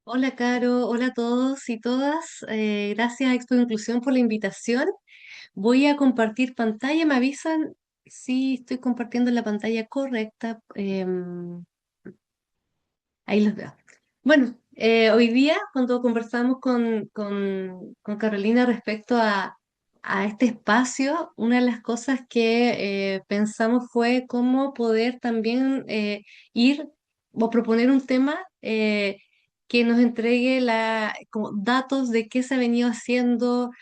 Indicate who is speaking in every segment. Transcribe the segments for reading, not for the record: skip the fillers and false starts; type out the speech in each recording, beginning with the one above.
Speaker 1: Hola, Caro, hola a todos y todas. Gracias a Expo Inclusión por la invitación. Voy a compartir pantalla. Me avisan si estoy compartiendo la pantalla correcta. Ahí los veo. Bueno, hoy día cuando conversamos con Carolina respecto a este espacio, una de las cosas que pensamos fue cómo poder también ir o proponer un tema que nos entregue como datos de qué se ha venido haciendo,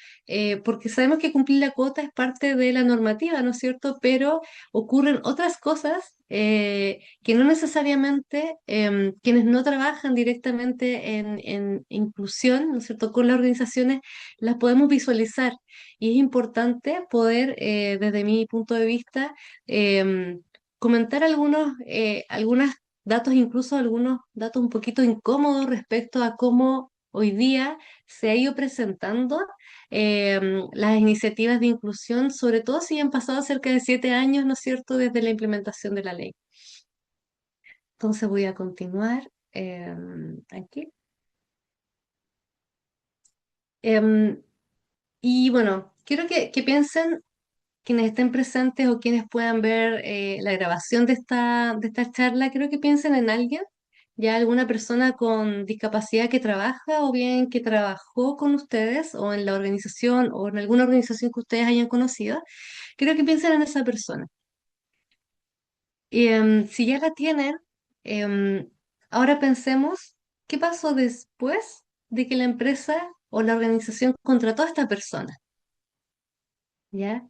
Speaker 1: porque sabemos que cumplir la cuota es parte de la normativa, ¿no es cierto? Pero ocurren otras cosas que no necesariamente quienes no trabajan directamente en inclusión, ¿no es cierto?, con las organizaciones, las podemos visualizar. Y es importante poder, desde mi punto de vista, comentar algunos datos, incluso algunos datos un poquito incómodos respecto a cómo hoy día se ha ido presentando las iniciativas de inclusión, sobre todo si han pasado cerca de 7 años, ¿no es cierto?, desde la implementación de la ley. Entonces voy a continuar aquí. Em, y bueno, quiero que piensen quienes estén presentes o quienes puedan ver la grabación de esta charla, quiero que piensen en alguien, ya alguna persona con discapacidad que trabaja o bien que trabajó con ustedes o en la organización o en alguna organización que ustedes hayan conocido. Quiero que piensen en esa persona. Si ya la tienen, em, ahora pensemos qué pasó después de que la empresa o la organización contrató a esta persona, ¿ya?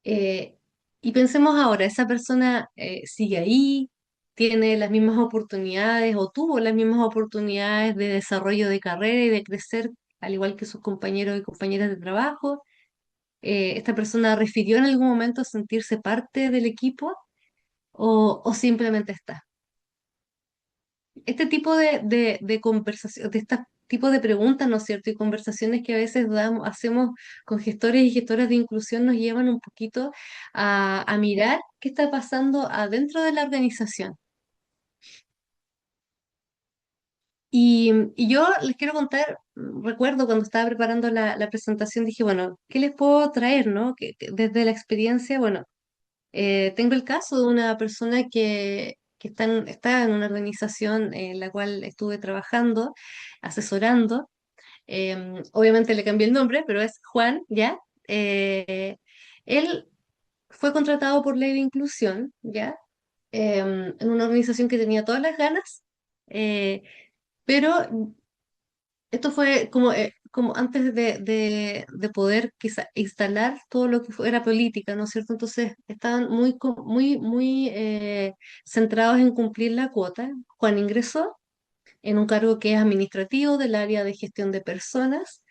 Speaker 1: Eh, y pensemos ahora, esa persona sigue ahí, tiene las mismas oportunidades o tuvo las mismas oportunidades de desarrollo de carrera y de crecer, al igual que sus compañeros y compañeras de trabajo. Esta persona refirió en algún momento a sentirse parte del equipo o simplemente está. Este tipo de conversación, de este tipo de preguntas, ¿no es cierto? Y conversaciones que a veces hacemos con gestores y gestoras de inclusión nos llevan un poquito a mirar qué está pasando adentro de la organización. Y yo les quiero contar, recuerdo cuando estaba preparando la presentación, dije, bueno, ¿qué les puedo traer, no? Desde la experiencia, bueno, tengo el caso de una persona que está en una organización en la cual estuve trabajando, asesorando. Obviamente le cambié el nombre, pero es Juan, ¿ya? Él fue contratado por Ley de Inclusión, ¿ya? En una organización que tenía todas las ganas, eh, pero esto fue como antes de poder quizá instalar todo lo que era política, ¿no es cierto? Entonces estaban muy centrados en cumplir la cuota. Juan ingresó en un cargo que es administrativo del área de gestión de personas,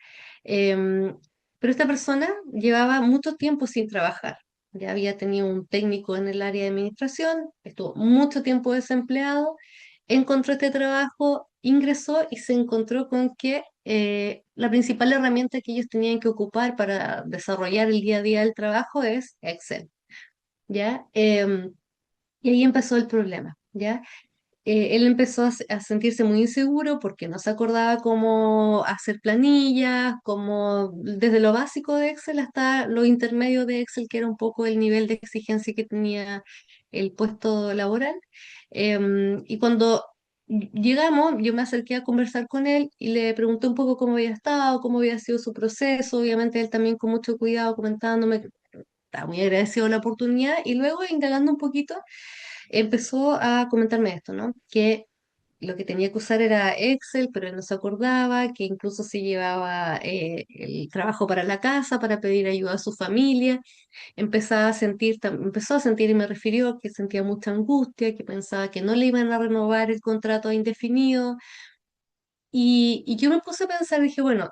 Speaker 1: em, pero esta persona llevaba mucho tiempo sin trabajar. Ya había tenido un técnico en el área de administración, estuvo mucho tiempo desempleado, encontró este trabajo, ingresó y se encontró con que la principal herramienta que ellos tenían que ocupar para desarrollar el día a día del trabajo es Excel, ¿ya? Y ahí empezó el problema, ¿ya? Él empezó a sentirse muy inseguro porque no se acordaba cómo hacer planillas, como desde lo básico de Excel hasta lo intermedio de Excel, que era un poco el nivel de exigencia que tenía el puesto laboral. Y cuando llegamos, yo me acerqué a conversar con él y le pregunté un poco cómo había estado, cómo había sido su proceso. Obviamente él también con mucho cuidado comentándome que estaba muy agradecido de la oportunidad y luego indagando un poquito empezó a comentarme esto, ¿no? Que lo que tenía que usar era Excel, pero él no se acordaba, que incluso se llevaba el trabajo para la casa, para pedir ayuda a su familia. Empezó a sentir y me refirió que sentía mucha angustia, que pensaba que no le iban a renovar el contrato a indefinido. Y yo me puse a pensar, dije, bueno,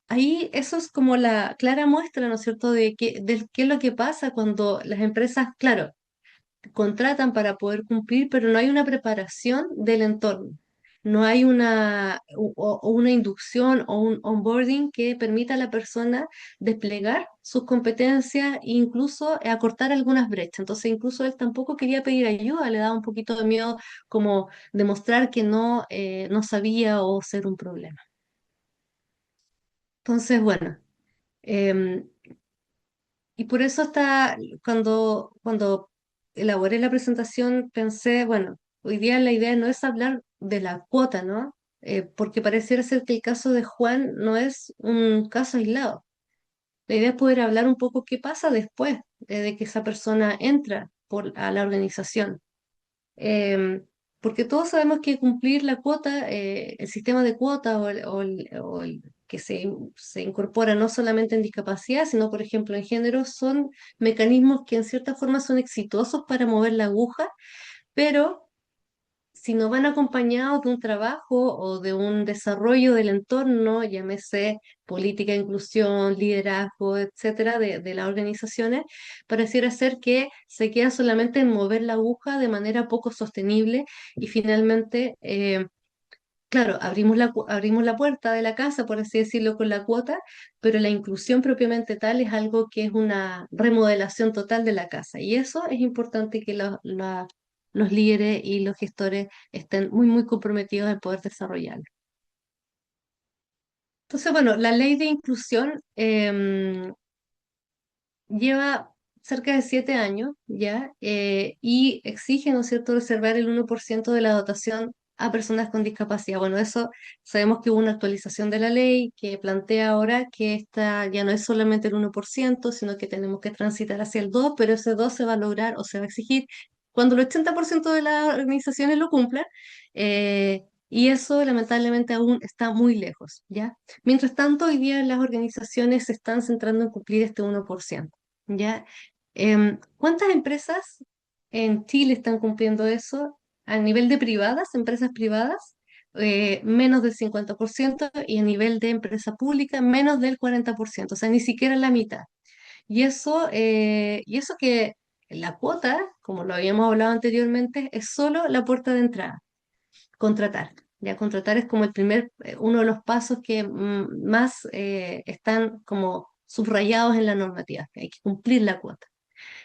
Speaker 1: ahí eso es como la clara muestra, ¿no es cierto?, de qué es lo que pasa cuando las empresas, claro, contratan para poder cumplir, pero no hay una preparación del entorno. no hay o una inducción o un onboarding que permita a la persona desplegar sus competencias e incluso acortar algunas brechas. Entonces, incluso él tampoco quería pedir ayuda, le daba un poquito de miedo como demostrar que no sabía o ser un problema. Entonces, bueno. em, Y por eso cuando elaboré la presentación pensé, bueno, hoy día la idea no es hablar de la cuota, ¿no? Porque pareciera ser que el caso de Juan no es un caso aislado. La idea es poder hablar un poco qué pasa después de que esa persona entra a la organización. Em, Porque todos sabemos que cumplir la cuota, el sistema de cuota o el que se incorpora no solamente en discapacidad, sino por ejemplo en género, son mecanismos que en cierta forma son exitosos para mover la aguja, pero si no van acompañados de un trabajo o de un desarrollo del entorno, llámese política de inclusión, liderazgo, etcétera, de las organizaciones, pareciera ser que se queda solamente en mover la aguja de manera poco sostenible y finalmente, claro, abrimos la puerta de la casa, por así decirlo, con la cuota, pero la inclusión propiamente tal es algo que es una remodelación total de la casa. Y eso es importante que los líderes y los gestores estén muy, muy comprometidos en poder desarrollarlo. Entonces, bueno, la ley de inclusión lleva cerca de 7 años ya y exige, ¿no es cierto?, reservar el 1% de la dotación a personas con discapacidad. Bueno, eso sabemos que hubo una actualización de la ley que plantea ahora que esta ya no es solamente el 1%, sino que tenemos que transitar hacia el 2%, pero ese 2 se va a lograr o se va a exigir cuando el 80% de las organizaciones lo cumplan. Y eso lamentablemente aún está muy lejos, ¿ya? Mientras tanto, hoy día las organizaciones se están centrando en cumplir este 1%. ¿Ya? ¿Cuántas empresas en Chile están cumpliendo eso? A nivel de privadas, empresas privadas, menos del 50% y a nivel de empresa pública, menos del 40%, o sea, ni siquiera la mitad. Y eso que la cuota, como lo habíamos hablado anteriormente, es solo la puerta de entrada, contratar. Ya contratar es como uno de los pasos que más están como subrayados en la normativa, que hay que cumplir la cuota.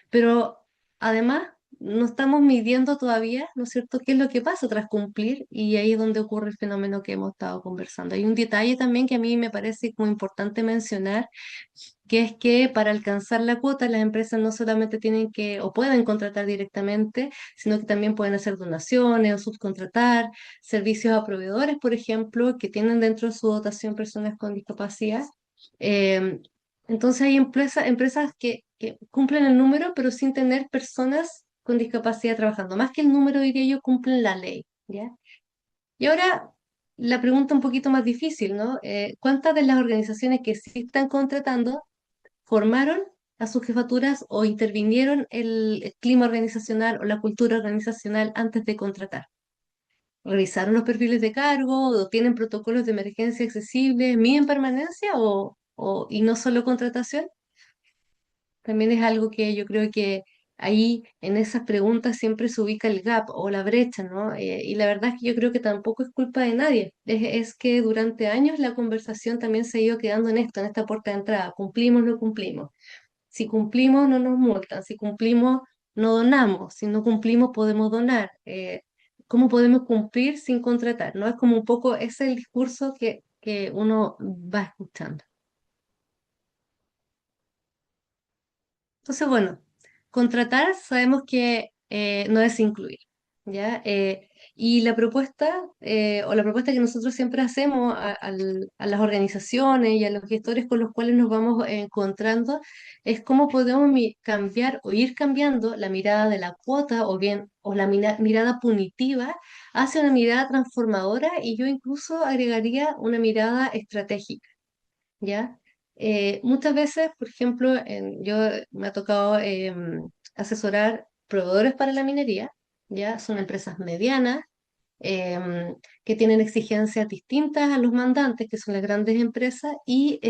Speaker 1: Pero además no estamos midiendo todavía, ¿no es cierto?, qué es lo que pasa tras cumplir y ahí es donde ocurre el fenómeno que hemos estado conversando. Hay un detalle también que a mí me parece muy importante mencionar, que es que para alcanzar la cuota las empresas no solamente tienen que o pueden contratar directamente, sino que también pueden hacer donaciones o subcontratar servicios a proveedores, por ejemplo, que tienen dentro de su dotación personas con discapacidad. Eh, entonces hay empresas que cumplen el número, pero sin tener personas con discapacidad trabajando. Más que el número, diría yo, cumplen la ley, ¿ya? Y ahora la pregunta un poquito más difícil, ¿no? ¿Cuántas de las organizaciones que sí están contratando formaron a sus jefaturas o intervinieron el clima organizacional o la cultura organizacional antes de contratar? ¿Revisaron los perfiles de cargo o tienen protocolos de emergencia accesibles, miden permanencia y no solo contratación? También es algo que yo creo que ahí en esas preguntas siempre se ubica el gap o la brecha, ¿no? Y la verdad es que yo creo que tampoco es culpa de nadie. Es que durante años la conversación también se ha ido quedando en esto, en esta puerta de entrada. ¿Cumplimos o no cumplimos? Si cumplimos, no nos multan. Si cumplimos, no donamos. Si no cumplimos, podemos donar. ¿Cómo podemos cumplir sin contratar? ¿No? Es como un poco ese es el discurso que uno va escuchando. Entonces, bueno, contratar sabemos que no es incluir, ¿ya? Y la propuesta que nosotros siempre hacemos a las organizaciones y a los gestores con los cuales nos vamos encontrando es cómo podemos cambiar o ir cambiando la mirada de la cuota o bien, o la mirada punitiva hacia una mirada transformadora y yo incluso agregaría una mirada estratégica. ¿Ya? Muchas veces, por ejemplo, yo me ha tocado asesorar proveedores para la minería, ¿ya? Son empresas medianas que tienen exigencias distintas a los mandantes, que son las grandes empresas, y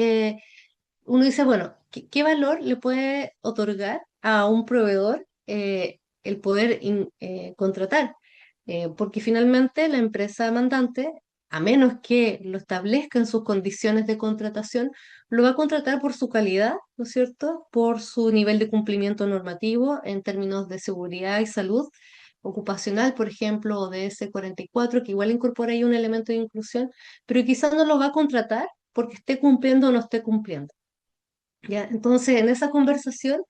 Speaker 1: uno dice, bueno, ¿qué valor le puede otorgar a un proveedor el poder contratar? porque finalmente la empresa mandante, a menos que lo establezca en sus condiciones de contratación, lo va a contratar por su calidad, ¿no es cierto? Por su nivel de cumplimiento normativo en términos de seguridad y salud ocupacional, por ejemplo, o de S44, que igual incorpora ahí un elemento de inclusión, pero quizás no lo va a contratar porque esté cumpliendo o no esté cumpliendo. ¿Ya? Entonces, en esa conversación,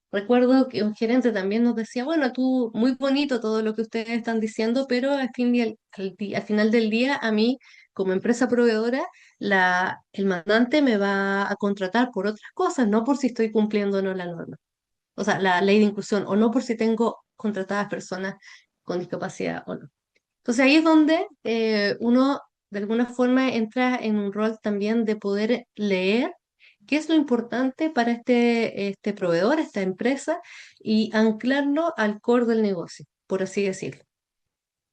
Speaker 1: recuerdo que un gerente también nos decía, bueno, tú, muy bonito todo lo que ustedes están diciendo, pero al final del día, a mí, como empresa proveedora, el mandante me va a contratar por otras cosas, no por si estoy cumpliendo o no la norma. O sea, la ley de inclusión, o no por si tengo contratadas personas con discapacidad o no. Entonces ahí es donde uno de alguna forma entra en un rol también de poder leer qué es lo importante para este proveedor, esta empresa, y anclarlo al core del negocio, por así decirlo.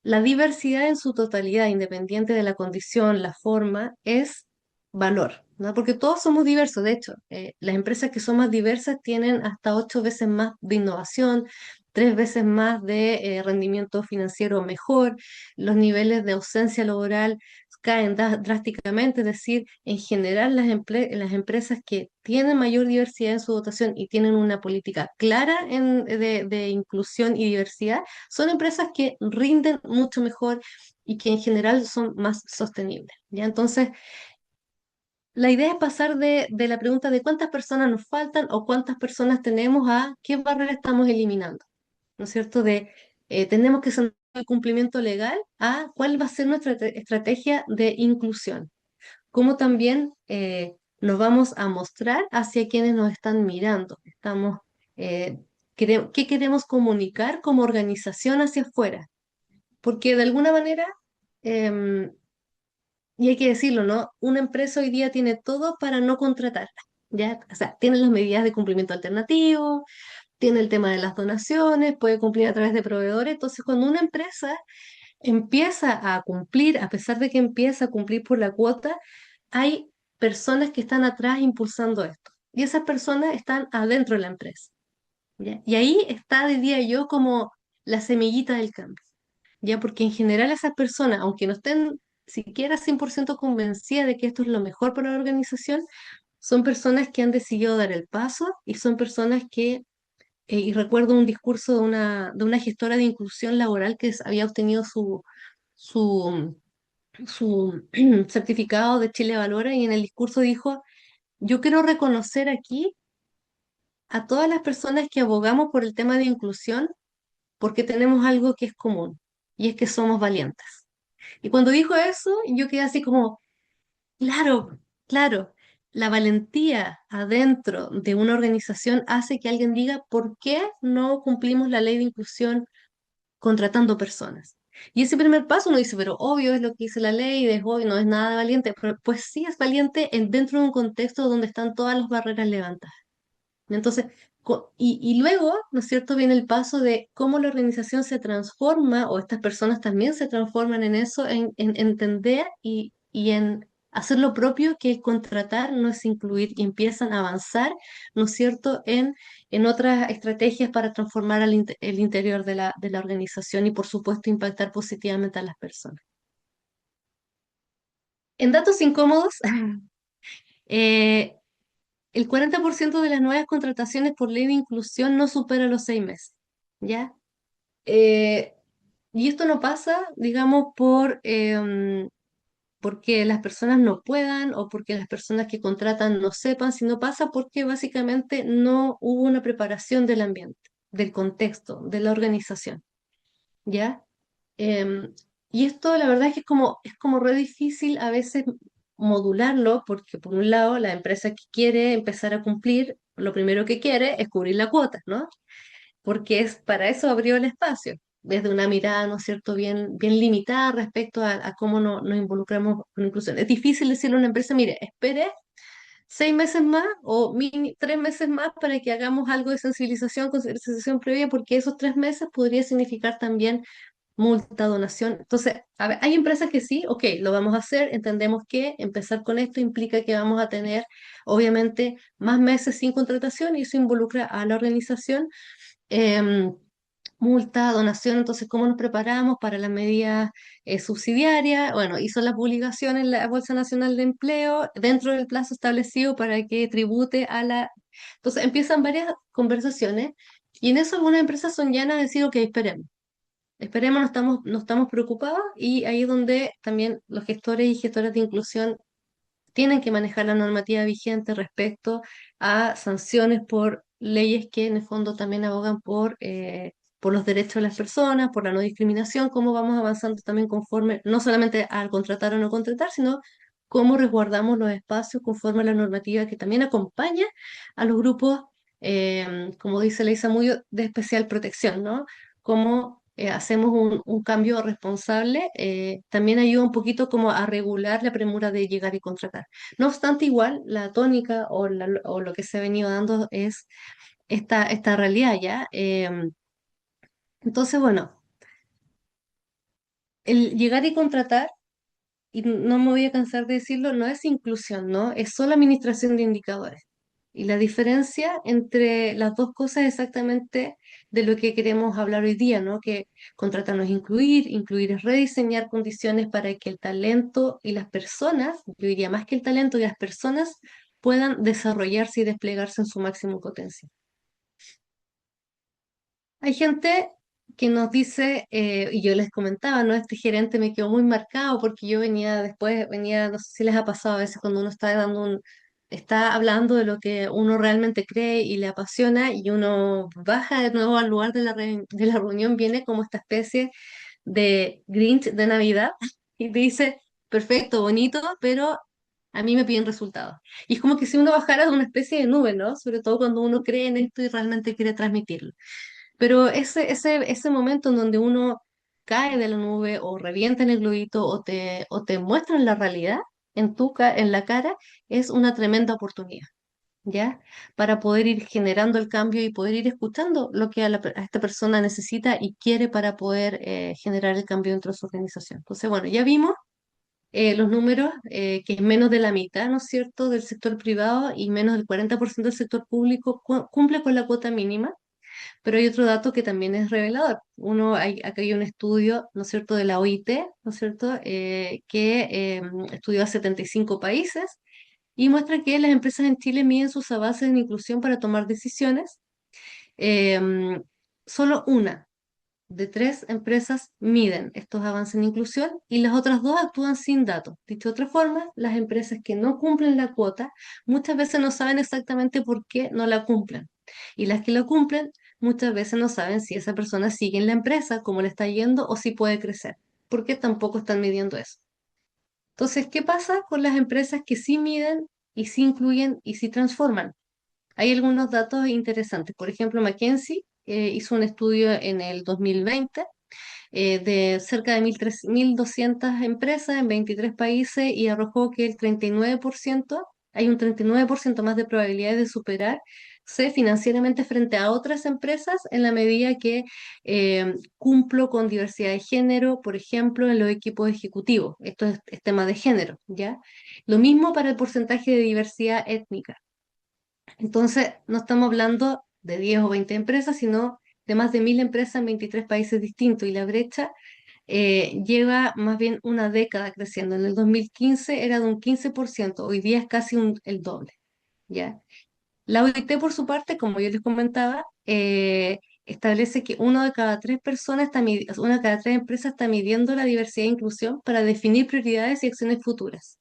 Speaker 1: La diversidad en su totalidad, independiente de la condición, la forma, es valor, ¿no? Porque todos somos diversos. De hecho, las empresas que son más diversas tienen hasta 8 veces más de innovación, 3 veces más de rendimiento financiero mejor, los niveles de ausencia laboral caen drásticamente, es decir, en general las empresas que tienen mayor diversidad en su dotación y tienen una política clara de inclusión y diversidad, son empresas que rinden mucho mejor y que en general son más sostenibles. ¿Ya? Entonces, la idea es pasar de la pregunta de cuántas personas nos faltan o cuántas personas tenemos a qué barrera estamos eliminando, ¿no es cierto? Tenemos que ser el cumplimiento legal a cuál va a ser nuestra estrategia de inclusión, cómo también nos vamos a mostrar hacia quienes nos están mirando. Eh, ¿Qué queremos comunicar como organización hacia afuera? Porque de alguna manera, em, y hay que decirlo, ¿no? Una empresa hoy día tiene todo para no contratarla, ¿ya? O sea, tiene las medidas de cumplimiento alternativo, tiene el tema de las donaciones, puede cumplir a través de proveedores. Entonces, cuando una empresa empieza a cumplir, a pesar de que empieza a cumplir por la cuota, hay personas que están atrás impulsando esto. Y esas personas están adentro de la empresa, ¿ya? Y ahí está, diría yo, como la semillita del cambio. ¿Ya? Porque en general esas personas, aunque no estén siquiera 100% convencidas de que esto es lo mejor para la organización, son personas que han decidido dar el paso y son personas y recuerdo un discurso de una gestora de inclusión laboral que había obtenido su, su certificado de Chile Valora y en el discurso dijo, yo quiero reconocer aquí a todas las personas que abogamos por el tema de inclusión porque tenemos algo que es común y es que somos valientes. Y cuando dijo eso, yo quedé así como, claro, claro, la valentía adentro de una organización hace que alguien diga, ¿por qué no cumplimos la ley de inclusión contratando personas? Y ese primer paso uno dice, pero obvio es lo que dice la ley, es obvio, no es nada de valiente, pero pues sí es valiente dentro de un contexto donde están todas las barreras levantadas. Entonces, y luego, ¿no es cierto?, viene el paso de cómo la organización se transforma, o estas personas también se transforman en eso, en entender y en hacer lo propio, que contratar no es incluir, y empiezan a avanzar, ¿no es cierto?, en otras estrategias para transformar el interior de la organización y, por supuesto, impactar positivamente a las personas. En datos incómodos, eh, el 40% de las nuevas contrataciones por ley de inclusión no supera los 6 meses, ¿ya? Eh, y esto no pasa, digamos, porque las personas no puedan o porque las personas que contratan no sepan, sino pasa porque básicamente no hubo una preparación del ambiente, del contexto, de la organización, ¿ya? Em, y esto la verdad es como re difícil a veces modularlo porque por un lado la empresa que quiere empezar a cumplir, lo primero que quiere es cubrir la cuota, ¿no? Porque para eso abrió el espacio, desde una mirada, ¿no es cierto?, bien, bien limitada respecto a cómo nos involucramos con inclusión. Es difícil decirle a una empresa, mire, espere 6 meses más o 3 meses más para que hagamos algo de sensibilización, concientización previa, porque esos 3 meses podría significar también multa, donación. Entonces, a ver, hay empresas que sí, ok, lo vamos a hacer, entendemos que empezar con esto implica que vamos a tener, obviamente, más meses sin contratación y eso involucra a la organización. em, multa, donación, entonces cómo nos preparamos para las medidas subsidiarias. Bueno, hizo la publicación en la Bolsa Nacional de Empleo dentro del plazo establecido para que tribute a la... Entonces empiezan varias conversaciones y en eso algunas empresas son llanas a decir, ok, esperemos. Esperemos, no estamos preocupados y ahí es donde también los gestores y gestoras de inclusión tienen que manejar la normativa vigente respecto a sanciones por leyes que en el fondo también abogan por los derechos de las personas, por la no discriminación, cómo vamos avanzando también conforme, no solamente al contratar o no contratar, sino cómo resguardamos los espacios conforme a la normativa que también acompaña a los grupos, como dice Leisa Muyo, de especial protección, ¿no? Cómo hacemos un cambio responsable, también ayuda un poquito como a regular la premura de llegar y contratar. No obstante, igual la tónica o lo que se ha venido dando es esta realidad, ¿ya? Entonces, bueno, el llegar y contratar, y no me voy a cansar de decirlo, no es inclusión, ¿no? Es solo administración de indicadores. Y la diferencia entre las dos cosas es exactamente de lo que queremos hablar hoy día, ¿no? Que contratar no es incluir, incluir es rediseñar condiciones para que el talento y las personas, yo diría más que el talento y las personas, puedan desarrollarse y desplegarse en su máximo potencial. Hay gente que nos dice, y yo les comentaba, ¿no? Este gerente me quedó muy marcado porque yo venía después, no sé si les ha pasado a veces cuando uno está hablando de lo que uno realmente cree y le apasiona y uno baja de nuevo al lugar de de la reunión, viene como esta especie de Grinch de Navidad y te dice, perfecto, bonito, pero a mí me piden resultados. Y es como que si uno bajara de una especie de nube, ¿no? Sobre todo cuando uno cree en esto y realmente quiere transmitirlo. Pero ese momento en donde uno cae de la nube o revienta en el globito o te muestran la realidad en la cara, es una tremenda oportunidad, ¿ya? Para poder ir generando el cambio y poder ir escuchando lo que a esta persona necesita y quiere para poder generar el cambio dentro de su organización. Entonces, bueno, ya vimos los números, que es menos de la mitad, ¿no es cierto?, del sector privado y menos del 40% del sector público cumple con la cuota mínima. Pero hay otro dato que también es revelador. Acá hay un estudio, ¿no es cierto?, de la OIT, ¿no es cierto?, que estudió a 75 países y muestra que las empresas en Chile miden sus avances en inclusión para tomar decisiones. Em, Solo una de tres empresas miden estos avances en inclusión y las otras dos actúan sin datos. Dicho de otra forma, las empresas que no cumplen la cuota muchas veces no saben exactamente por qué no la cumplen. Y las que la cumplen muchas veces no saben si esa persona sigue en la empresa, cómo le está yendo o si puede crecer, porque tampoco están midiendo eso. Entonces, ¿qué pasa con las empresas que sí miden y sí incluyen y sí transforman? Hay algunos datos interesantes. Por ejemplo, McKinsey hizo un estudio en el 2020 de cerca de 1.200 empresas en 23 países y arrojó que hay un 39% más de probabilidades de superarse financieramente frente a otras empresas en la medida que cumplo con diversidad de género, por ejemplo, en los equipos ejecutivos. Esto es tema de género, ¿ya? Lo mismo para el porcentaje de diversidad étnica. Entonces, no estamos hablando de 10 o 20 empresas, sino de más de 1.000 empresas en 23 países distintos y la brecha lleva más bien una década creciendo. En el 2015 era de un 15%, hoy día es casi el doble, ¿ya? La OIT, por su parte, como yo les comentaba, establece que una de cada tres empresas está midiendo la diversidad e inclusión para definir prioridades y acciones futuras.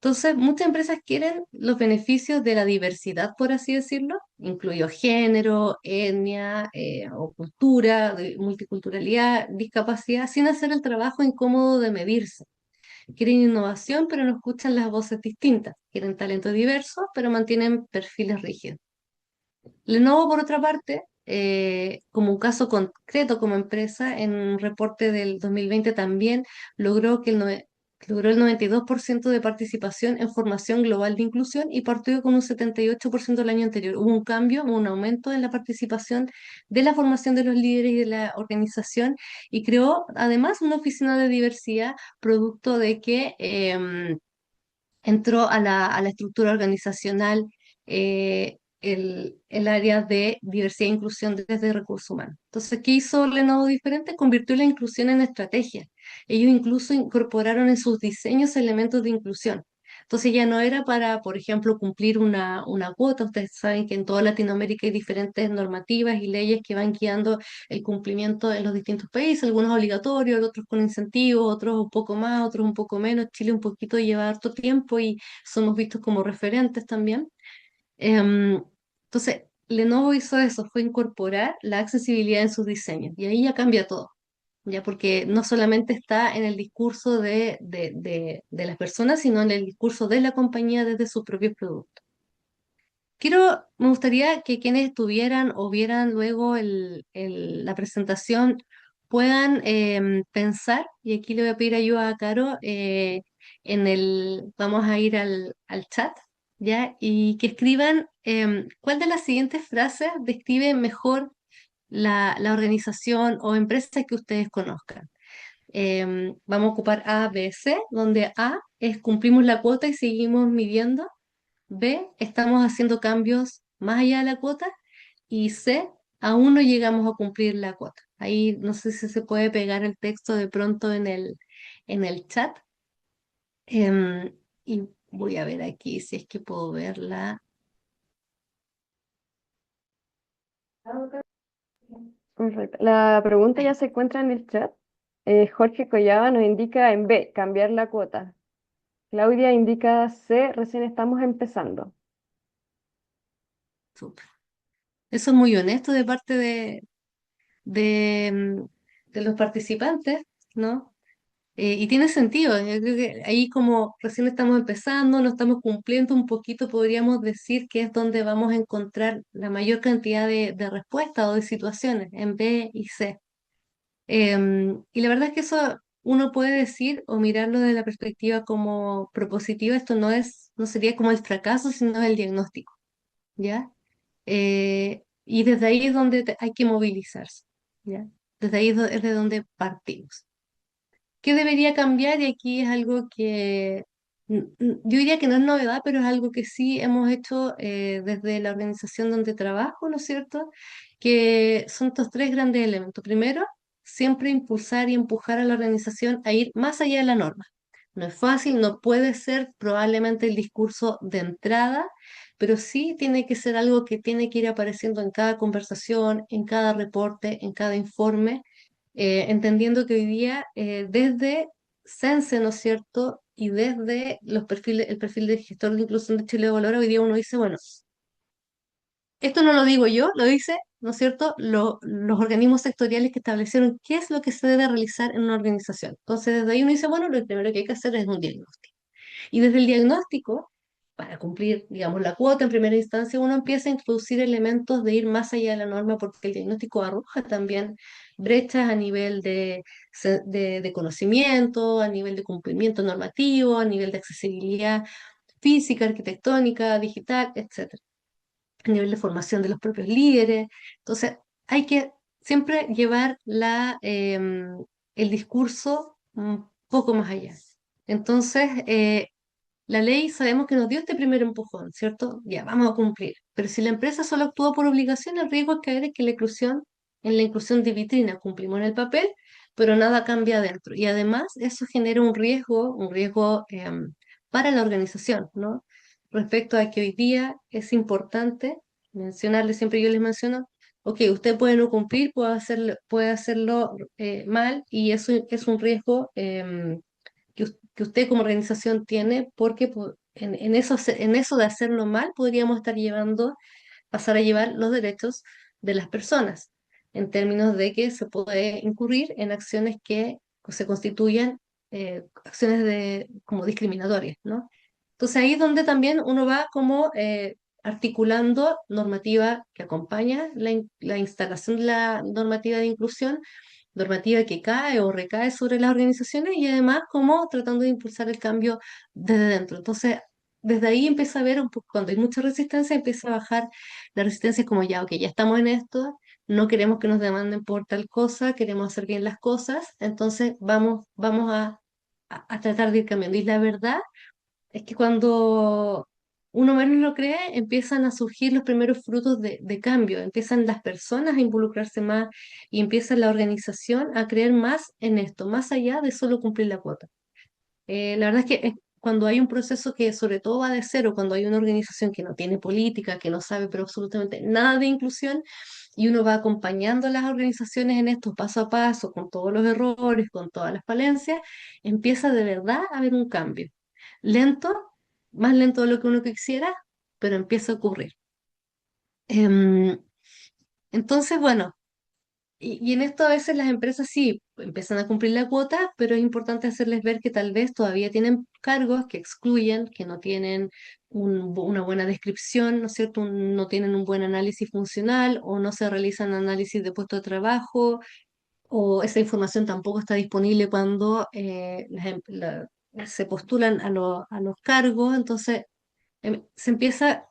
Speaker 1: Entonces, muchas empresas quieren los beneficios de la diversidad, por así decirlo, incluido género, etnia, o cultura, multiculturalidad, discapacidad, sin hacer el trabajo incómodo de medirse. Quieren innovación, pero no escuchan las voces distintas. Quieren talento diverso, pero mantienen perfiles rígidos. Lenovo, por otra parte, como un caso concreto como empresa, en un reporte del 2020 también logró que logró el 92% de participación en formación global de inclusión y partió con un 78% el año anterior. Hubo un cambio, hubo un aumento en la participación de la formación de los líderes y de la organización y creó además una oficina de diversidad producto de que entró a la estructura organizacional. el área de diversidad e inclusión desde recursos humanos. Entonces, ¿qué hizo Lenovo diferente? Convirtió la inclusión en estrategia. Ellos incluso incorporaron en sus diseños elementos de inclusión. Entonces ya no era para, por ejemplo, cumplir una cuota. Ustedes saben que en toda Latinoamérica hay diferentes normativas y leyes que van guiando el cumplimiento en los distintos países, algunos obligatorios, otros con incentivos, otros un poco más, otros un poco menos. Chile un poquito lleva harto tiempo y somos vistos como referentes también. Em, entonces, Lenovo hizo eso, fue incorporar la accesibilidad en sus diseños y ahí ya cambia todo, ya porque no solamente está en el discurso de las personas, sino en el discurso de la compañía desde sus propios productos. Me gustaría que quienes estuvieran o vieran luego la presentación puedan pensar, y aquí le voy a pedir ayuda a Caro, vamos a ir al chat, ¿ya? Y que escriban cuál de las siguientes frases describe mejor la organización o empresa que ustedes conozcan. Vamos a ocupar A, B, C, donde A es cumplimos la cuota y seguimos midiendo. B, estamos haciendo cambios más allá de la cuota. Y C, aún no llegamos a cumplir la cuota. Ahí no sé si se puede pegar el texto de pronto en el chat. Y voy a ver aquí si es que puedo verla.
Speaker 2: Perfecto. La pregunta ya
Speaker 1: Ahí.
Speaker 2: se encuentra en el chat. Jorge Collaba nos indica en B, cambiar la cuota. Claudia indica C, recién estamos empezando.
Speaker 1: Súper. Eso es muy honesto de parte de los participantes, ¿no? Y tiene sentido, yo creo que ahí como recién estamos empezando, no estamos cumpliendo un poquito, podríamos decir que es donde vamos a encontrar la mayor cantidad de respuestas o de situaciones en B y C. Y la verdad es que eso uno puede decir o mirarlo de la perspectiva como propositiva, esto no sería como el fracaso, sino el diagnóstico, ¿ya? Y desde ahí es donde hay que movilizarse, ¿ya? Desde ahí es de donde partimos. ¿Qué debería cambiar? Y aquí es algo que yo diría que no es novedad, pero es algo que sí hemos hecho desde la organización donde trabajo, ¿no es cierto? Que son estos tres grandes elementos. Primero, siempre impulsar y empujar a la organización a ir más allá de la norma. No es fácil, no puede ser probablemente el discurso de entrada, pero sí tiene que ser algo que tiene que ir apareciendo en cada conversación, en cada reporte, en cada informe, entendiendo que hoy día desde Sense, ¿no es cierto? Y desde el perfil de gestor de inclusión de Chile Valora, hoy día uno dice, bueno, esto no lo digo yo, lo dice, ¿no es cierto?, los organismos sectoriales que establecieron qué es lo que se debe realizar en una organización. Entonces, desde ahí uno dice, bueno, lo primero que hay que hacer es un diagnóstico. Y desde el diagnóstico, para cumplir, digamos, la cuota en primera instancia, uno empieza a introducir elementos de ir más allá de la norma porque el diagnóstico arroja también brechas a nivel de conocimiento, a nivel de cumplimiento normativo, a nivel de accesibilidad física, arquitectónica, digital, etcétera, a nivel de formación de los propios líderes. Entonces, hay que siempre llevar el discurso un poco más allá. Entonces, la ley sabemos que nos dio este primer empujón, ¿cierto? Ya, vamos a cumplir. Pero si la empresa solo actúa por obligación, el riesgo es caer en que en la inclusión de vitrina, cumplimos en el papel, pero nada cambia adentro. Y además eso genera un riesgo para la organización, ¿no? Respecto a que hoy día es importante mencionarle, siempre yo les menciono, ok, usted puede no cumplir, puede hacerlo mal y eso es un riesgo que usted como organización tiene, porque en eso de hacerlo mal podríamos pasar a llevar los derechos de las personas, en términos de que se puede incurrir en acciones que se constituyan acciones como discriminatorias, ¿no? Entonces ahí es donde también uno va como articulando normativa que acompaña la instalación de la normativa de inclusión, normativa que cae o recae sobre las organizaciones y además como tratando de impulsar el cambio desde dentro. Entonces, desde ahí empieza a ver un poco, cuando hay mucha resistencia, empieza a bajar la resistencia como ya, ok, ya estamos en esto, no queremos que nos demanden por tal cosa, queremos hacer bien las cosas, entonces vamos a tratar de ir cambiando. Y la verdad es que cuando uno menos lo cree, empiezan a surgir los primeros frutos de cambio, empiezan las personas a involucrarse más y empieza la organización a creer más en esto, más allá de solo cumplir la cuota. La verdad es que cuando hay un proceso que sobre todo va de cero, cuando hay una organización que no tiene política, que no sabe pero absolutamente nada de inclusión, y uno va acompañando a las organizaciones en esto paso a paso, con todos los errores, con todas las falencias, empieza de verdad a haber un cambio. Lento, más lento de lo que uno quisiera, pero empieza a ocurrir. Em, entonces, bueno. Y en esto a veces las empresas sí empiezan a cumplir la cuota, pero es importante hacerles ver que tal vez todavía tienen cargos que excluyen, que no tienen una buena descripción, ¿no es cierto? No tienen un buen análisis funcional o no se realizan análisis de puesto de trabajo o esa información tampoco está disponible cuando se postulan a los cargos. Entonces se empieza,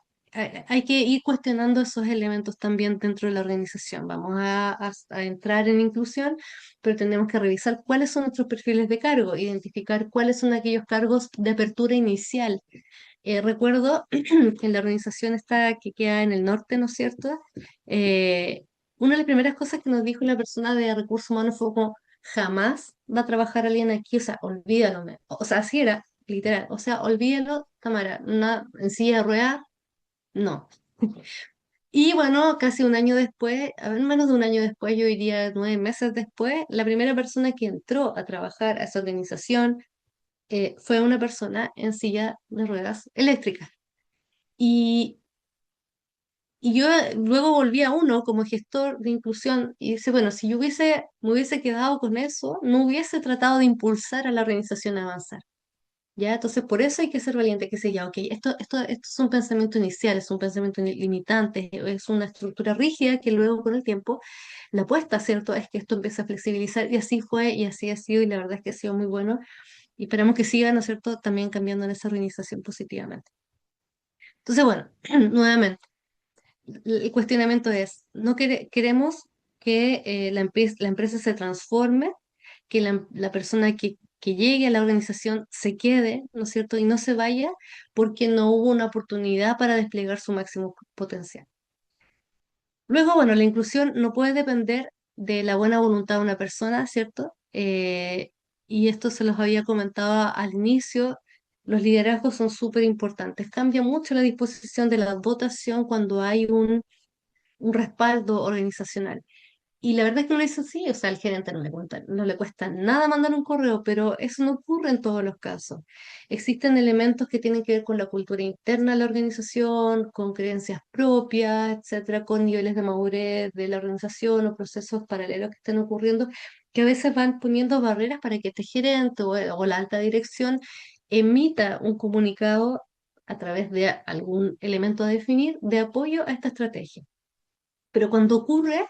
Speaker 1: hay que ir cuestionando esos elementos también dentro de la organización. Vamos a entrar en inclusión, pero tenemos que revisar cuáles son nuestros perfiles de cargo, identificar cuáles son aquellos cargos de apertura inicial. Recuerdo que en la organización esta que queda en el norte, ¿no es cierto? Eh, una de las primeras cosas que nos dijo la persona de recursos humanos fue como, jamás va a trabajar alguien aquí, o sea, olvídalo. O sea, así era, literal, o sea, olvídalo, cámara, en silla de ruedas, no. Y bueno, casi un año después, a ver, menos de un año después, yo diría 9 meses después, la primera persona que entró a trabajar a esa organización fue una persona en silla de ruedas eléctrica. Y, y yo luego volví a uno como gestor de inclusión y dice, bueno, si yo me hubiese quedado con eso, no hubiese tratado de impulsar a la organización a avanzar. ¿Ya? Entonces, por eso hay que ser valiente, que sé ya, ok, esto es un pensamiento inicial, es un pensamiento limitante, es una estructura rígida que luego con el tiempo, la apuesta, ¿cierto? Es que esto empieza a flexibilizar y así fue y así ha sido y la verdad es que ha sido muy bueno y esperamos que siga, ¿no es cierto?, también cambiando en esa organización positivamente. Entonces, bueno, nuevamente el cuestionamiento es, no queremos que la empresa se transforme, que la persona que llegue a la organización se quede, ¿no es cierto? Y no se vaya porque no hubo una oportunidad para desplegar su máximo potencial. Luego, bueno, la inclusión no puede depender de la buena voluntad de una persona, ¿cierto? Y esto se los había comentado al inicio. Los liderazgos son súper importantes. Cambia mucho la disposición de la votación cuando hay un respaldo organizacional. Y la verdad es que uno dice sí, o sea, al gerente no le cuesta nada mandar un correo, pero eso no ocurre en todos los casos. Existen elementos que tienen que ver con la cultura interna de la organización, con creencias propias, etcétera, con niveles de madurez de la organización o procesos paralelos que están ocurriendo, que a veces van poniendo barreras para que este gerente o la alta dirección emita un comunicado a través de algún elemento a definir de apoyo a esta estrategia. Pero cuando ocurre,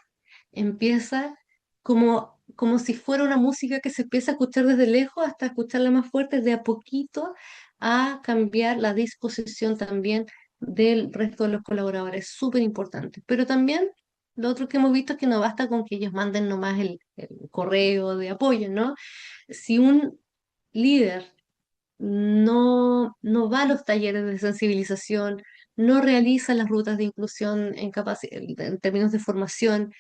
Speaker 1: empieza como si fuera una música que se empieza a escuchar desde lejos hasta escucharla más fuerte, de a poquito a cambiar la disposición también del resto de los colaboradores. Súper importante. Pero también lo otro que hemos visto es que no basta con que ellos manden nomás el correo de apoyo, ¿no? Si un líder no va a los talleres de sensibilización, no realiza las rutas de inclusión en términos de formación,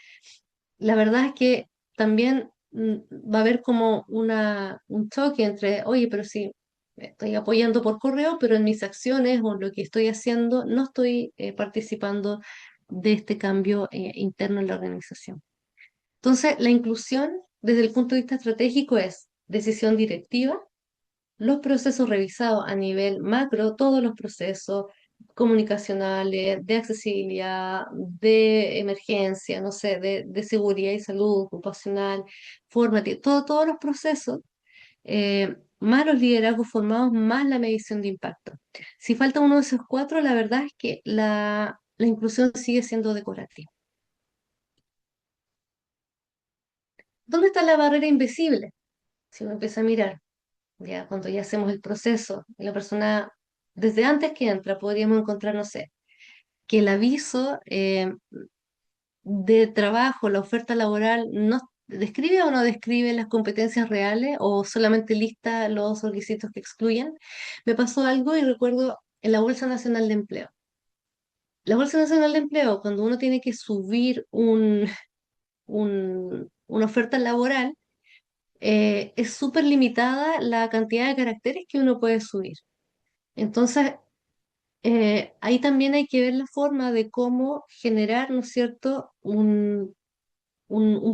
Speaker 1: la verdad es que también va a haber como un choque entre, oye, pero sí, estoy apoyando por correo, pero en mis acciones o lo que estoy haciendo no estoy participando de este cambio interno en la organización. Entonces, la inclusión desde el punto de vista estratégico es decisión directiva, los procesos revisados a nivel macro, todos los procesos comunicacionales, de accesibilidad, de emergencia, no sé, de seguridad y salud ocupacional, formativo, todos los procesos, más los liderazgos formados, más la medición de impacto. Si falta uno de esos cuatro, la verdad es que la inclusión sigue siendo decorativa. ¿Dónde está la barrera invisible? Si uno empieza a mirar. Ya cuando ya hacemos el proceso, y la persona, desde antes que entra, podríamos encontrar, no sé, que el aviso de trabajo, la oferta laboral, no describe o no describe las competencias reales o solamente lista los requisitos que excluyen. Me pasó algo y recuerdo en la Bolsa Nacional de Empleo. La Bolsa Nacional de Empleo, cuando uno tiene que subir una oferta laboral, es súper limitada la cantidad de caracteres que uno puede subir. Entonces, ahí también hay que ver la forma de cómo generar, ¿no es cierto?, un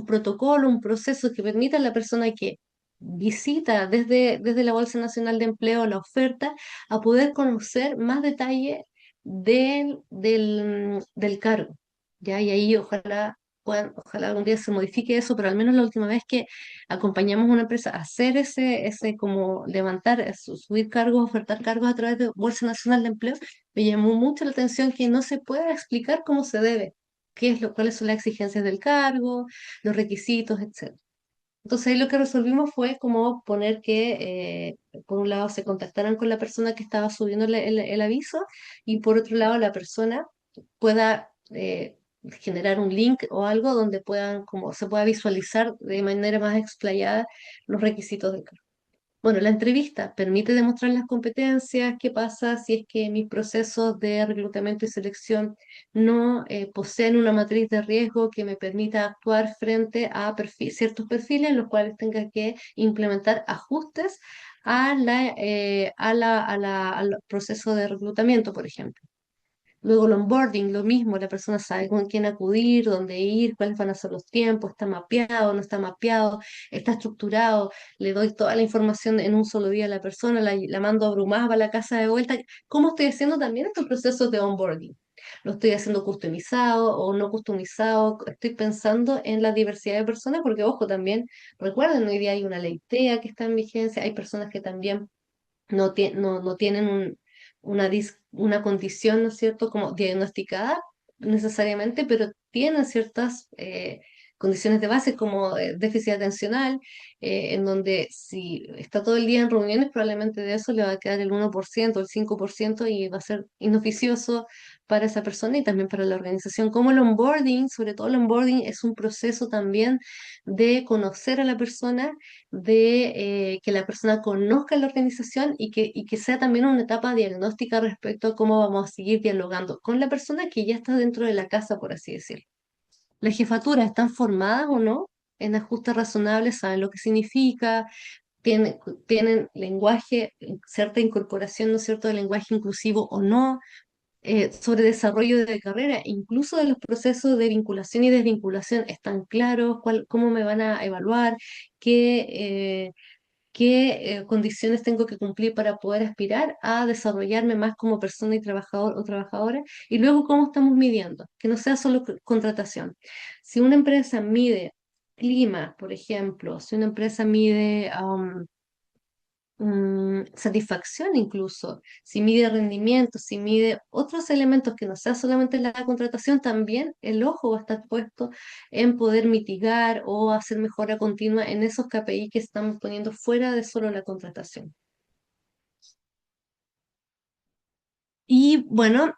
Speaker 1: protocolo, un proceso que permita a la persona que visita desde la Bolsa Nacional de Empleo la oferta a poder conocer más detalle del cargo. ¿Ya? Y ahí ojalá algún día se modifique eso, pero al menos la última vez que acompañamos a una empresa a hacer ese como levantar, subir cargos, ofertar cargos a través de Bolsa Nacional de Empleo, me llamó mucho la atención que no se puede explicar cómo se debe, cuáles son las exigencias del cargo, los requisitos, etcétera. Entonces ahí lo que resolvimos fue como poner que, por un lado, se contactaran con la persona que estaba subiendo el aviso y por otro lado, la persona pueda generar un link o algo donde como se pueda visualizar de manera más explayada los requisitos del cargo. Bueno, la entrevista permite demostrar las competencias, qué pasa si es que mis procesos de reclutamiento y selección no poseen una matriz de riesgo que me permita actuar frente a ciertos perfiles en los cuales tenga que implementar ajustes al proceso de reclutamiento, por ejemplo. Luego el onboarding, lo mismo, la persona sabe con quién acudir, dónde ir, cuáles van a ser los tiempos, está mapeado, no está mapeado, está estructurado, le doy toda la información en un solo día a la persona, la mando abrumada a la casa de vuelta. ¿Cómo estoy haciendo también estos procesos de onboarding? ¿Lo estoy haciendo customizado o no customizado? Estoy pensando en la diversidad de personas porque, ojo, también recuerden, hoy día hay una ley TEA que está en vigencia, hay personas que también no tienen una condición, ¿no es cierto?, como diagnosticada necesariamente, pero tienen ciertas condiciones de base como déficit atencional, en donde si está todo el día en reuniones, probablemente de eso le va a quedar el 1%, el 5% y va a ser inoficioso para esa persona y también para la organización. Como el onboarding, sobre todo el onboarding, es un proceso también de conocer a la persona, de que la persona conozca la organización y que sea también una etapa diagnóstica respecto a cómo vamos a seguir dialogando con la persona que ya está dentro de la casa, por así decirlo. ¿Las jefaturas están formadas o no en ajustes razonables? ¿Saben lo que significa? ¿Tienen lenguaje, cierta incorporación, ¿no es cierto?, de lenguaje inclusivo o no? Sobre desarrollo de carrera, incluso de los procesos de vinculación y desvinculación, ¿están claros? ¿Cómo me van a evaluar? ¿Qué, condiciones tengo que cumplir para poder aspirar a desarrollarme más como persona y trabajador o trabajadora? Y luego, ¿cómo estamos midiendo? Que no sea solo contratación. Si una empresa mide clima, por ejemplo, si una empresa mide satisfacción incluso, si mide rendimiento, si mide otros elementos que no sea solamente la contratación, también el ojo va a estar puesto en poder mitigar o hacer mejora continua en esos KPI que estamos poniendo fuera de solo la contratación. Y bueno,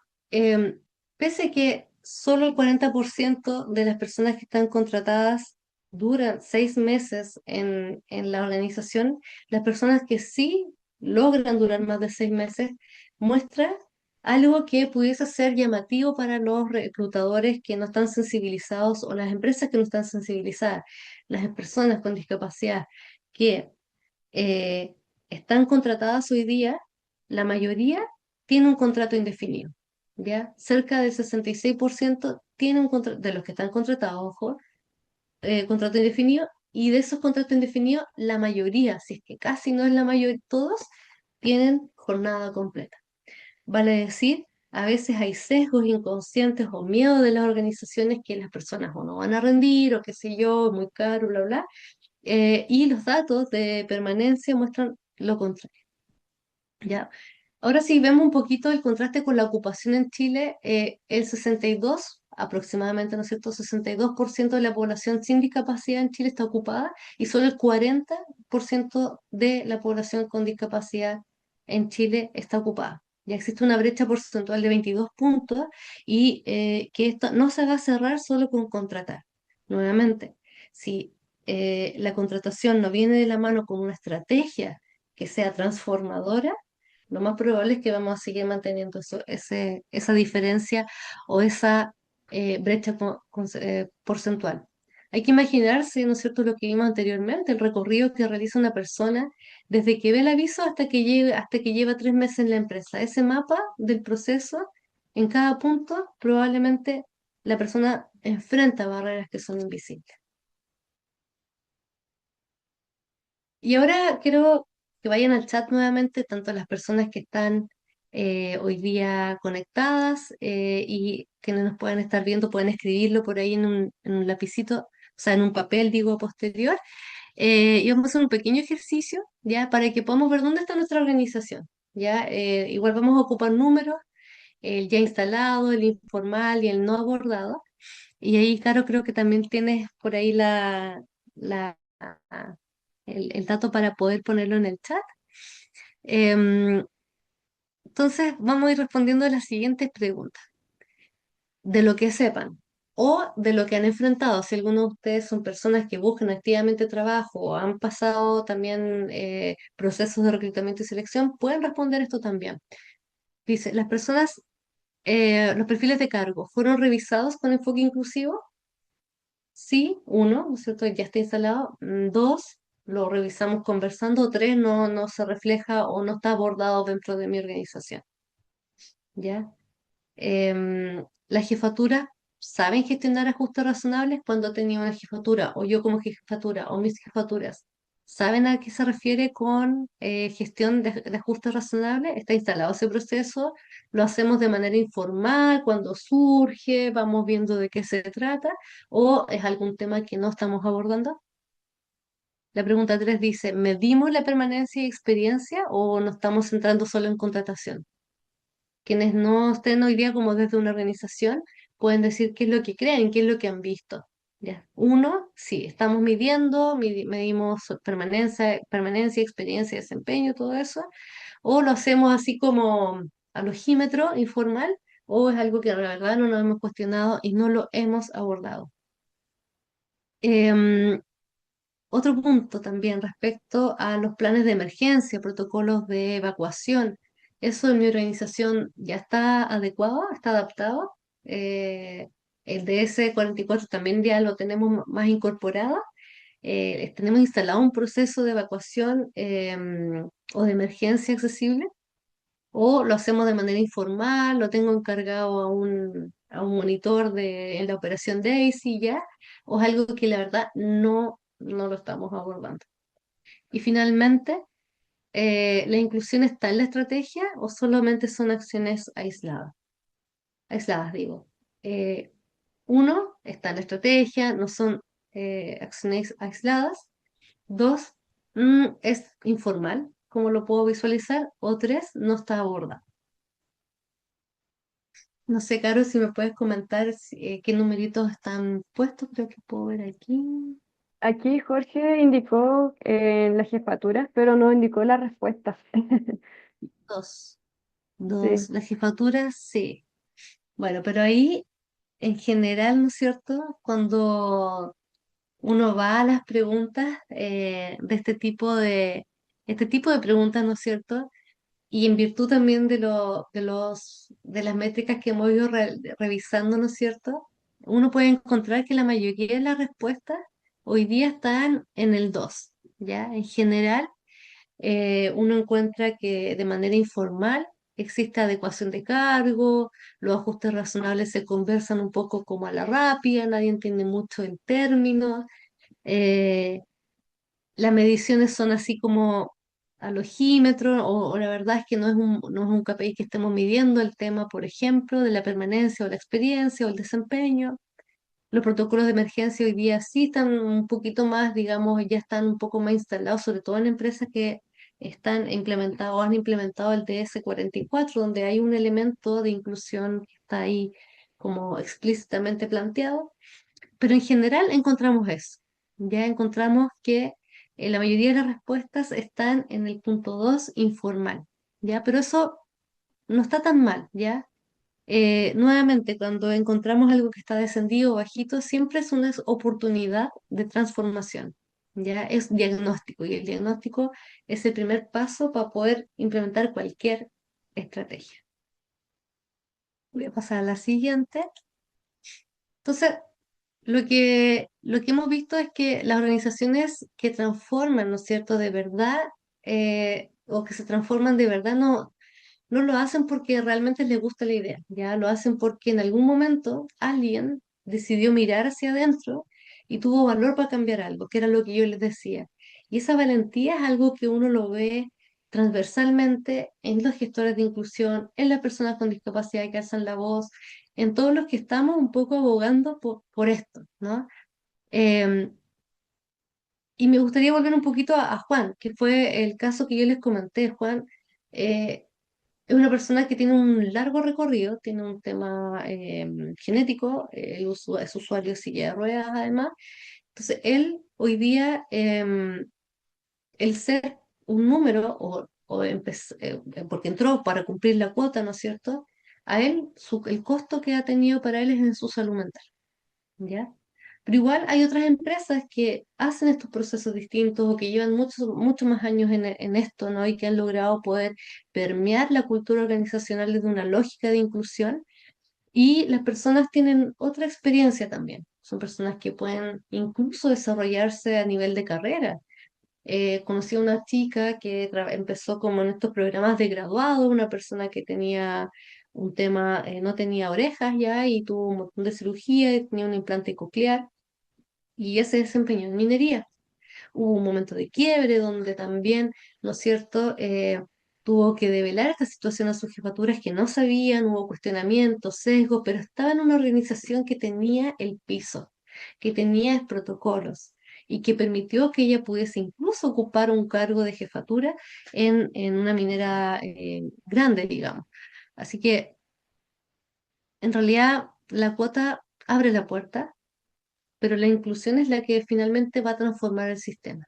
Speaker 1: pese a que solo el 40% de las personas que están contratadas duran 6 meses en la organización, las personas que sí logran durar más de 6 meses muestra algo que pudiese ser llamativo para los reclutadores que no están sensibilizados o las empresas que no están sensibilizadas. Las personas con discapacidad que eh, están contratadas hoy día, la mayoría tiene un contrato indefinido, ¿ya? Cerca del 66% tiene un contrato, de los que están contratados, ojo, contrato indefinido, y de esos contratos indefinidos, la mayoría, si es que casi no es la mayoría, todos tienen jornada completa. Vale decir, a veces hay sesgos inconscientes o miedo de las organizaciones que las personas o no van a rendir o qué sé yo, es muy caro, bla, bla, y los datos de permanencia muestran lo contrario. ¿Ya? Ahora sí vemos un poquito el contraste con la ocupación en Chile, el 62, aproximadamente, ¿no es cierto? 62% de la población sin discapacidad en Chile está ocupada y solo el 40% de la población con discapacidad en Chile está ocupada. Ya existe una brecha porcentual de 22 puntos y que esto no se va a cerrar solo con contratar. Nuevamente, si la contratación no viene de la mano con una estrategia que sea transformadora, lo más probable es que vamos a seguir manteniendo esa diferencia o esa brecha porcentual. Hay que imaginarse, ¿no es cierto?, lo que vimos anteriormente, el recorrido que realiza una persona desde que ve el aviso hasta que lleva 3 meses en la empresa. Ese mapa del proceso, en cada punto, probablemente la persona enfrenta barreras que son invisibles. Y ahora quiero que vayan al chat nuevamente, tanto las personas que están hoy día conectadas y quienes nos puedan estar viendo, pueden escribirlo por ahí en un lapicito, o sea, en un papel, digo, posterior. Y vamos a hacer un pequeño ejercicio, ¿ya? Para que podamos ver dónde está nuestra organización, ¿ya? Igual vamos a ocupar números, el ya instalado, el informal y el no abordado. Y ahí, Caro, creo que también tienes por ahí la, el dato para poder ponerlo en el chat. Em, entonces, vamos a ir respondiendo a las siguientes preguntas, de lo que sepan o de lo que han enfrentado. Si algunos de ustedes son personas que buscan activamente trabajo o han pasado también procesos de reclutamiento y selección, pueden responder esto también. Dice, los perfiles de cargo, ¿fueron revisados con enfoque inclusivo? Sí, uno, ¿no es cierto? Ya está instalado. Dos, lo revisamos conversando. Tres, no se refleja o no está abordado dentro de mi organización. ¿Ya? Las jefaturas saben gestionar ajustes razonables cuando tenía una jefatura, o yo como jefatura, o mis jefaturas. ¿Saben a qué se refiere con gestión de ajustes razonables? Está instalado ese proceso, lo hacemos de manera informal, cuando surge, vamos viendo de qué se trata, o es algún tema que no estamos abordando. La pregunta 3 dice, ¿medimos la permanencia y experiencia o nos estamos centrando solo en contratación? Quienes no estén hoy día como desde una organización pueden decir qué es lo que creen, qué es lo que han visto. ¿Ya? Uno, sí, estamos midiendo, medimos permanencia, experiencia, desempeño, todo eso, o lo hacemos así como al ojímetro informal, o es algo que la verdad no nos hemos cuestionado y no lo hemos abordado. Em, Otro punto también respecto a los planes de emergencia, protocolos de evacuación. ¿Eso en mi organización ya está adecuado, está adaptado? El DS-44 también ya lo tenemos más incorporado. Tenemos instalado un proceso de evacuación o de emergencia accesible, o lo hacemos de manera informal, lo tengo encargado a un monitor en la operación Daisy ya, o es algo que la verdad no lo estamos abordando. Y finalmente, ¿la inclusión está en la estrategia o solamente son acciones aisladas? Aisladas, digo. Eh, Uno, está en la estrategia, no son acciones aisladas. Dos, es informal, ¿cómo lo puedo visualizar? O tres, no está abordado. No sé, Caro, si me puedes comentar qué numeritos están puestos, creo que puedo ver aquí.
Speaker 2: Aquí Jorge indicó la jefatura, pero no indicó la respuesta.
Speaker 1: Dos.
Speaker 2: Sí,
Speaker 1: Dos. La jefatura, sí. Bueno, pero ahí, en general, ¿no es cierto? Cuando uno va a las preguntas de este tipo de preguntas, ¿no es cierto? Y en virtud también de las métricas que hemos ido revisando, ¿no es cierto? Uno puede encontrar que la mayoría de las respuestas hoy día están en el 2, ¿ya? En general, uno encuentra que de manera informal existe adecuación de cargo, los ajustes razonables se conversan un poco como a la rápida, nadie entiende mucho el término, eh, las mediciones son así como al ojímetro, o la verdad es que no es un KPI que estemos midiendo el tema, por ejemplo, de la permanencia o la experiencia o el desempeño. Los protocolos de emergencia hoy día sí están un poquito más, digamos, ya están un poco más instalados, sobre todo en empresas que están implementados o han implementado el DS-44, donde hay un elemento de inclusión que está ahí como explícitamente planteado, pero en general encontramos eso. Ya encontramos que la mayoría de las respuestas están en el punto 2 informal, ¿ya? Pero eso no está tan mal, ¿ya? Nuevamente, cuando encontramos algo que está descendido o bajito, siempre es una oportunidad de transformación. ya es diagnóstico y el diagnóstico es el primer paso para poder implementar cualquier estrategia. Voy a pasar a la siguiente. Entonces, lo que hemos visto es que las organizaciones que transforman, ¿no es cierto?, de verdad, o que se transforman de verdad, no lo hacen porque realmente les gusta la idea, ya lo hacen porque en algún momento alguien decidió mirar hacia adentro y tuvo valor para cambiar algo, que era lo que yo les decía. Y esa valentía es algo que uno lo ve transversalmente en los gestores de inclusión, en las personas con discapacidad que alzan la voz, en todos los que estamos un poco abogando por esto, ¿no? Em, y me gustaría volver un poquito a Juan, que fue el caso que yo les comenté. Juan, eh, es una persona que tiene un largo recorrido, tiene un tema genético, es usuario de silla de ruedas además. Entonces, él hoy día, el ser un número, porque entró para cumplir la cuota, ¿no es cierto? A él, el costo que ha tenido para él es en su salud mental, ¿ya? Pero igual hay otras empresas que hacen estos procesos distintos o que llevan muchos más años en esto, ¿no? Y que han logrado poder permear la cultura organizacional desde una lógica de inclusión. Y las personas tienen otra experiencia también. Son personas que pueden incluso desarrollarse a nivel de carrera. Conocí a una chica que empezó como en estos programas de graduado, una persona que tenía un tema, no tenía orejas ya y tuvo un montón de cirugía y tenía un implante coclear y ella se desempeñó en minería. Hubo un momento de quiebre donde también, ¿no es cierto?, tuvo que develar esta situación a sus jefaturas que no sabían, hubo cuestionamientos, sesgos, pero estaba en una organización que tenía el piso, que tenía protocolos y que permitió que ella pudiese incluso ocupar un cargo de jefatura en una minera grande, digamos. Así que, en realidad, la cuota abre la puerta, pero la inclusión es la que finalmente va a transformar el sistema.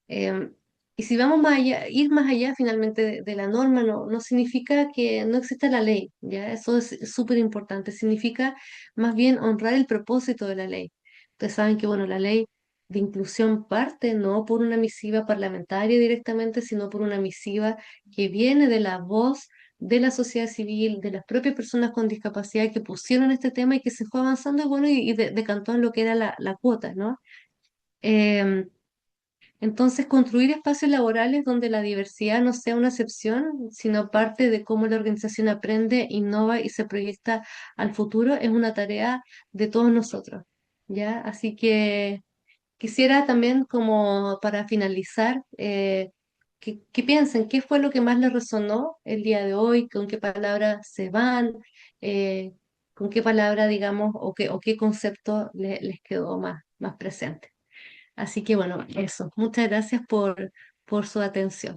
Speaker 1: Eh, y si vamos más allá, ir más allá finalmente de la norma no significa que no exista la ley, ¿ya? Eso es súper importante, significa más bien honrar el propósito de la ley. Ustedes saben que, bueno, la ley de inclusión parte no por una misiva parlamentaria directamente, sino por una misiva que viene de la voz de la sociedad civil, de las propias personas con discapacidad que pusieron este tema y que se fue avanzando y bueno, y decantó en lo que era la cuota, ¿no? Em, entonces, construir espacios laborales donde la diversidad no sea una excepción, sino parte de cómo la organización aprende, innova y se proyecta al futuro, es una tarea de todos nosotros, ¿ya? Así que quisiera también, como para finalizar, que piensen qué fue lo que más les resonó el día de hoy, con qué palabras se van, eh, con qué palabra, digamos, o qué concepto les quedó más presente. Así que bueno, eso. Muchas gracias por su atención.